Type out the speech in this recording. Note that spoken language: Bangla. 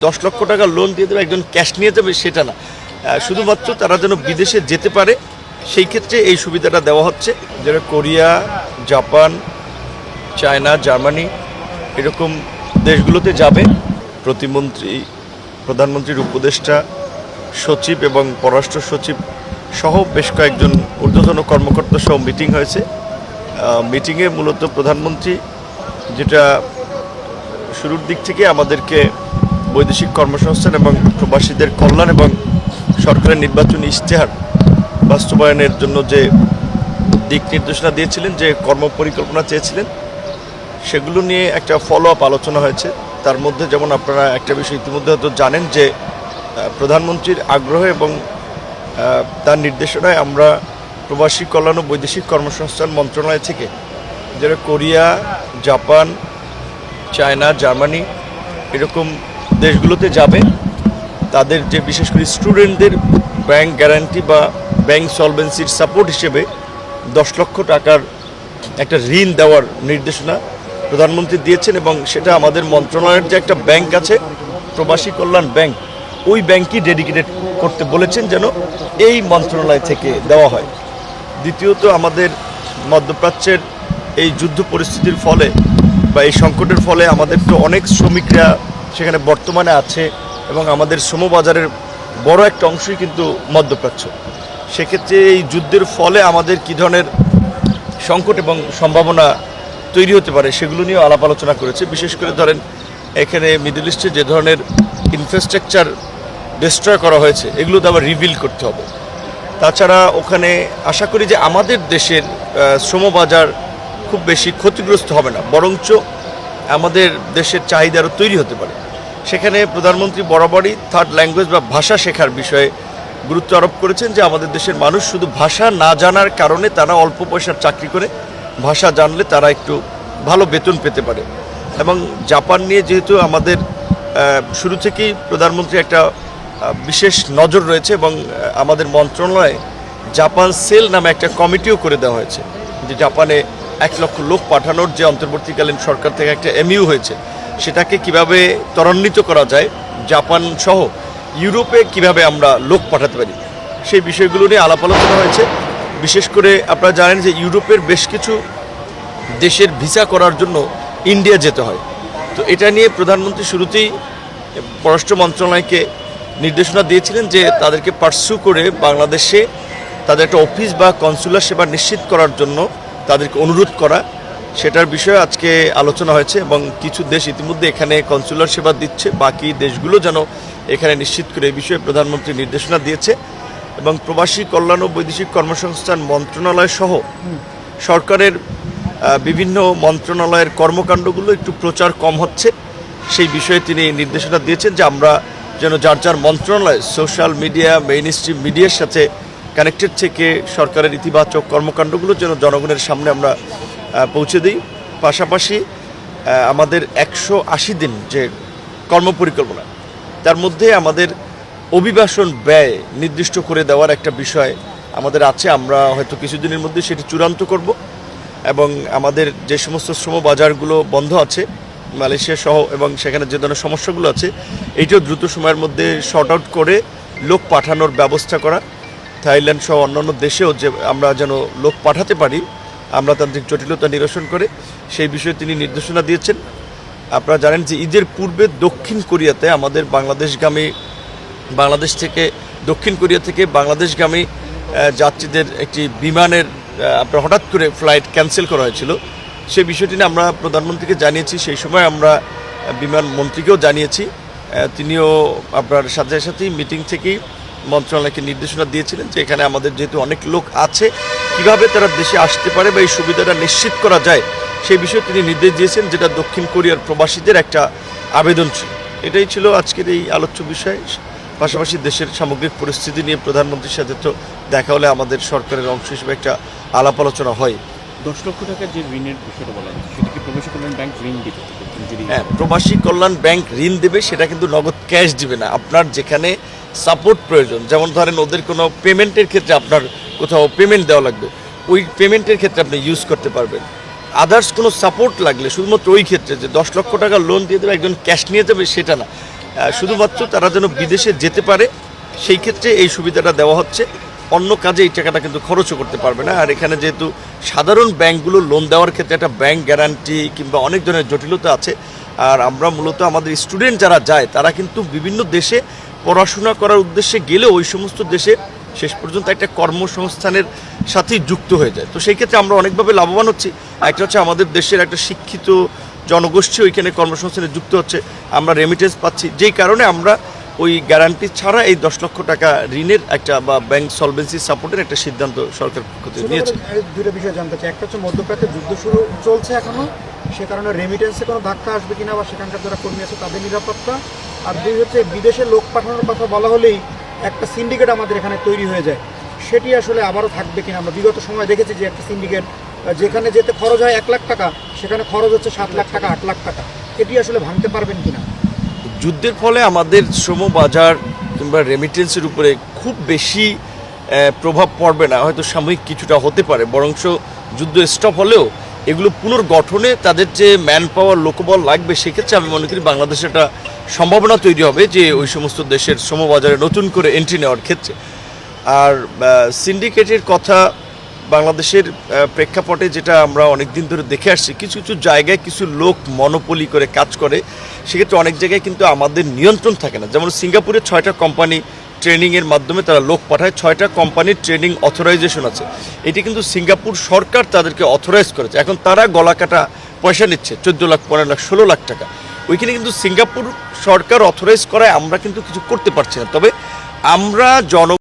10 লক্ষ টাকা লোন দিয়ে দেবে, একজন ক্যাশ নিয়ে যাবে সেটা না, শুধুমাত্র তারা যেন বিদেশে যেতে পারে সেই ক্ষেত্রে এই সুবিধাটা দেওয়া হচ্ছে। যারা কোরিয়া, জাপান, চায়না, জার্মানি এরকম দেশগুলোতে যাবে, প্রতিমন্ত্রী, প্রধানমন্ত্রীর উপদেষ্টা, সচিব এবং পররাষ্ট্র সচিব সহ বেশ কয়েকজন ঊর্ধ্বতন কর্মকর্তা সহ মিটিং হয়েছে। মিটিংয়ে মূলত প্রধানমন্ত্রী যেটা শুরুর দিক থেকে আমাদেরকে বৈদেশিক কর্মসংস্থান এবং প্রবাসীদের কল্যাণ এবং সরকারের নির্বাচনী ইশতেহার বাস্তবায়নের জন্য যে দিক নির্দেশনা দিয়েছিলেন, যে কর্মপরিকল্পনা চেয়েছিলেন, সেগুলো নিয়ে একটা ফলো আপ আলোচনা হয়েছে। তার মধ্যে যেমন আপনারা একটা বিষয় ইতিমধ্যে হয়তো জানেন যে প্রধানমন্ত্রীর আগ্রহ এবং তার নির্দেশনায় আমরা প্রবাসী কল্যাণ ও বৈদেশিক কর্মসংস্থান মন্ত্রণালয় থেকে যারা কোরিয়া, জাপান, চায়না, জার্মানি এরকম দেশগুলোতে যাবে, তাদের যে বিশেষ করে স্টুডেন্টদের ব্যাংক গ্যারান্টি বা ব্যাংক সলভেন্সির সাপোর্ট হিসেবে 10 লক্ষ টাকার একটা ঋণ দেওয়ার নির্দেশনা প্রধানমন্ত্রী দিয়েছেন। এবং সেটা আমাদের মন্ত্রণালয়ের যে একটা ব্যাংক আছে, প্রবাসী কল্যাণ ব্যাংক, ওই ব্যাংকই ডেডিকেটেড করতে বলেছেন যেন এই মন্ত্রণালয় থেকে দেওয়া হয়। দ্বিতীয়ত, আমাদের মধ্যপ্রাচ্যের এই যুদ্ধ পরিস্থিতির ফলে বা এই সংকটের ফলে আমাদের তো অনেক শ্রমিকরা সেখানে বর্তমানে আছে এবং আমাদের শ্রমবাজারের বড় একটা অংশই কিন্তু মধ্যপ্রাচ্য। সেক্ষেত্রে এই যুদ্ধের ফলে আমাদের কী ধরনের সংকট এবং সম্ভাবনা তৈরি হতে পারে সেগুলো নিয়েও আলাপ আলোচনা করেছে। বিশেষ করে ধরেন এখানে মিডল ইস্টে যে ধরনের ইনফ্রাস্ট্রাকচার ডিস্ট্রয় করা হয়েছে, এগুলো তো আবার রিবিল্ড করতে হবে। তাছাড়া ওখানে আশা করি যে আমাদের দেশের শ্রমবাজার খুব বেশি ক্ষতিগ্রস্ত হবে না, বরঞ্চ আমাদের দেশের চাহিদা আরও তৈরি হতে পারে। সেখানে প্রধানমন্ত্রী বরাবরই থার্ড ল্যাঙ্গুয়েজ বা ভাষা শেখার বিষয়ে গুরুত্ব আরোপ করেছেন যে আমাদের দেশের মানুষ শুধু ভাষা না জানার কারণে তারা অল্প পয়সার চাকরি করে, ভাষা জানলে তারা একটু ভালো বেতন পেতে পারে। এবং জাপান নিয়ে যেহেতু আমাদের শুরু থেকেই প্রধানমন্ত্রী একটা বিশেষ নজর রয়েছে এবং আমাদের মন্ত্রণালয়ে জাপান সেল নামে একটা কমিটিও করে দেওয়া হয়েছে, যে জাপানে 1 লক্ষ লোক পাঠানোর যে অন্তর্বর্তীকালীন সরকার থেকে একটা এমইউ হয়েছে, সেটাকে কিভাবে ত্বরান্বিত করা যায়, জাপান সহ ইউরোপে কিভাবে আমরা লোক পাঠাতে পারি, সেই বিষয়গুলো নিয়ে আলাপ আলোচনা হয়েছে। বিশেষ করে আপনারা জানেন যে ইউরোপের বেশ কিছু দেশের ভিসা করার জন্য ইন্ডিয়া যেতে হয়। তো এটা নিয়ে প্রধানমন্ত্রী শুরুতেই পররাষ্ট্র মন্ত্রণালয়কে নির্দেশনা দিয়েছিলেন যে তাদেরকে পার্সু করে বাংলাদেশে তাদের একটা অফিস বা কনসুলার সেবা নিশ্চিত করার জন্য তাদেরকে অনুরোধ করা, সেটার বিষয়ে আজকে আলোচনা হয়েছে। এবং কিছু দেশ ইতিমধ্যে এখানে কনসুলার সেবা দিচ্ছে, বাকি দেশগুলো যেন এখানে নিশ্চিত করে এই বিষয়ে প্রধানমন্ত্রী নির্দেশনা দিয়েছে। এবং প্রবাসী কল্যাণ ও বৈদেশিক কর্মসংস্থান মন্ত্রণালয় সহ সরকারের বিভিন্ন মন্ত্রণালয়ের কর্মকাণ্ডগুলো একটু প্রচার কম হচ্ছে, সেই বিষয়ে তিনি নির্দেশনা দিয়েছেন যে আমরা যেন যার যার মন্ত্রণালয় সোশ্যাল মিডিয়া, মেইন স্ট্রিম মিডিয়ার সাথে কানেক্টেড থেকে সরকারের ইতিবাচক কর্মকাণ্ডগুলো যেন জনগণের সামনে আমরা পৌঁছে দিই। পাশাপাশি আমাদের 180 দিন যে কর্মপরিকল্পনা, তার মধ্যে আমাদের অভিবাসন ব্যয় নির্দিষ্ট করে দেওয়ার একটা বিষয় আমাদের আছে। আমরা হয়তো কিছুদিনের মধ্যে সেটি চূড়ান্ত করব এবং আমাদের যে সমস্ত শ্রম বাজারগুলো বন্ধ আছে মালয়েশিয়া সহ এবং সেখানে যে ধরনের সমস্যাগুলো আছে, এইটাও দ্রুত সময়ের মধ্যে শর্ট আউট করে লোক পাঠানোর ব্যবস্থা করা। থাইল্যান্ড সহ অন্যান্য দেশেও যে আমরা যেন লোক পাঠাতে পারি আমলাতান্ত্রিক জটিলতা নিরসন করে, সেই বিষয়ে তিনি নির্দেশনা দিয়েছেন। আপনারা জানেন যে ঈদের পূর্বে দক্ষিণ কোরিয়াতে আমাদের বাংলাদেশ থেকে দক্ষিণ কোরিয়া থেকে বাংলাদেশগামী যাত্রীদের একটি বিমানের আপনার হঠাৎ করে ফ্লাইট ক্যান্সেল করা হয়েছিল। সেই বিষয়টি নিয়ে আমরা প্রধানমন্ত্রীকে জানিয়েছি, সেই সময় আমরা বিমান মন্ত্রীকেও জানিয়েছি। তিনিও আপনার সাথে সাথেই মিটিং থেকেই মন্ত্রণালয়কে নির্দেশনা দিয়েছিলেন যে এখানে আমাদের যেহেতু অনেক লোক আছে, কিভাবে তারা দেশে আসতে পারে বা এই সুবিধাটা নিশ্চিত করা যায়, সেই বিষয়ে তিনি নির্দেশ দিয়েছেন, যেটা দক্ষিণ কোরিয়ার প্রবাসীদের একটা আবেদন ছিল। এটাই ছিল আজকের এই আলোচ্য বিষয়। পাশাপাশি দেশের সামগ্রিক পরিস্থিতি নিয়ে প্রধানমন্ত্রীর সাথে তো দেখা হলে আমাদের সরকারের অংশ হিসেবে একটা আলাপ আলোচনা হয়। 10 লক্ষ টাকার যে ঋণের বিষয়টা বলা হচ্ছে, সেটা কি প্রবাসী কল্যাণ ব্যাংক ঋণ দিবে? হ্যাঁ, প্রবাসী কল্যাণ ব্যাংক ঋণ দেবে, সেটা কিন্তু নগদ ক্যাশ দিবে না। আপনার যেখানে সাপোর্ট প্রয়োজন, যেমন ধরেন ওদের কোনো পেমেন্টের ক্ষেত্রে আপনার কোথাও পেমেন্ট দেওয়া লাগবে, ওই পেমেন্টের ক্ষেত্রে আপনি ইউজ করতে পারবেন। আদার্স কোনো সাপোর্ট লাগলে শুধুমাত্র ওই ক্ষেত্রে যে 10 লক্ষ টাকা লোন দিয়ে দেবে, একজন ক্যাশ নিয়ে যাবে সেটা না, শুধুমাত্র তারা যেন বিদেশে যেতে পারে সেই ক্ষেত্রে এই সুবিধাটা দেওয়া হচ্ছে। অন্য কাজে এই টাকাটা কিন্তু খরচও করতে পারবে না। আর এখানে যেহেতু সাধারণ ব্যাংকগুলো লোন দেওয়ার ক্ষেত্রে একটা ব্যাংক গ্যারান্টি কিংবা অনেক ধরনের জটিলতা আছে, আর আমরা মূলত আমাদের স্টুডেন্ট যারা যায় তারা কিন্তু বিভিন্ন দেশে পড়াশোনা করার উদ্দেশ্যে গেলে ওই সমস্ত দেশে শেষ পর্যন্ত একটা কর্মসংস্থানের সাথেই যুক্ত হয়ে যায়। তো সেই ক্ষেত্রে আমরা অনেকভাবে লাভবান হচ্ছি। একটা হচ্ছে আমাদের দেশের একটা শিক্ষিত জনগোষ্ঠী ওইখানে কর্মসংস্থানে যুক্ত হচ্ছে, আমরা রেমিটেন্স পাচ্ছি, যেই কারণে আমরা ওই গ্যারান্টি ছাড়া এই 10 লক্ষ টাকা ঋণের একটা বা ব্যাংক সলভেন্সি সাপোর্টের একটা সিদ্ধান্ত সরকার পক্ষ থেকে নিয়েছে। দুটো বিষয় জানতে চাই, একটা হচ্ছে মধ্যপ্রাচ্যে যুদ্ধ শুরু চলছে এখনো, সে কারণে রেমিটেন্সে কোনো ধাক্কা আসবে কিনা বা সেখানকার যারা কর্মী আছে তাদের নিরাপত্তা, আর দুই হচ্ছে বিদেশে লোক পাঠানোর কথা বলা হলেই একটা সিন্ডিকেট আমাদের এখানে তৈরি হয়ে যায়, সেটি আসলে আবারও থাকবে কিনা। আমরা বিগত সময় দেখেছি যে একটা সিন্ডিকেট যেখানে যেতে খরচ হয় 1 লাখ টাকা সেখানে খরচ হচ্ছে 7 লাখ টাকা 8 লাখ টাকা, এটি আসলে ভাঙতে পারবেন কিনা? যুদ্ধের ফলে আমাদের শ্রম বাজার কিংবা রেমিটেন্সের উপরে খুব বেশি প্রভাব পড়বে না, হয়তো সাময়িক কিছুটা হতে পারে, বরঞ্চ যুদ্ধ স্টপ হলেও এগুলো পুনর্গঠনে তাদের যে ম্যান পাওয়ার লোকবল লাগবে সেক্ষেত্রে আমি মনে করি বাংলাদেশে একটা সম্ভাবনা তৈরি হবে যে ওই সমস্ত দেশের শ্রমবাজারে নতুন করে এন্ট্রি নেওয়ার ক্ষেত্রে। আর সিন্ডিকেটের কথা বাংলাদেশের প্রেক্ষাপটে যেটা আমরা অনেক দিন ধরে দেখে আসছি, কিছু কিছু জায়গায় কিছু লোক মনোপলি করে কাজ করে, সেক্ষেত্রে অনেক জায়গায় কিন্তু আমাদের নিয়ন্ত্রণ থাকে না। যেমন সিঙ্গাপুরে 6টা কোম্পানি ট্রেনিংয়ের মাধ্যমে তারা লোক পাঠায়, 6টা কোম্পানির ট্রেনিং অথরাইজেশন আছে, এটি কিন্তু সিঙ্গাপুর সরকার তাদেরকে অথরাইজ করেছে। এখন তারা গলা কাটা পয়সা নিচ্ছে 14 লাখ 15 লাখ 16 লাখ টাকা, ওইখানে কিন্তু সিঙ্গাপুর সরকার অথরাইজ করায় আমরা কিন্তু কিছু করতে পারছি না। তবে আমরা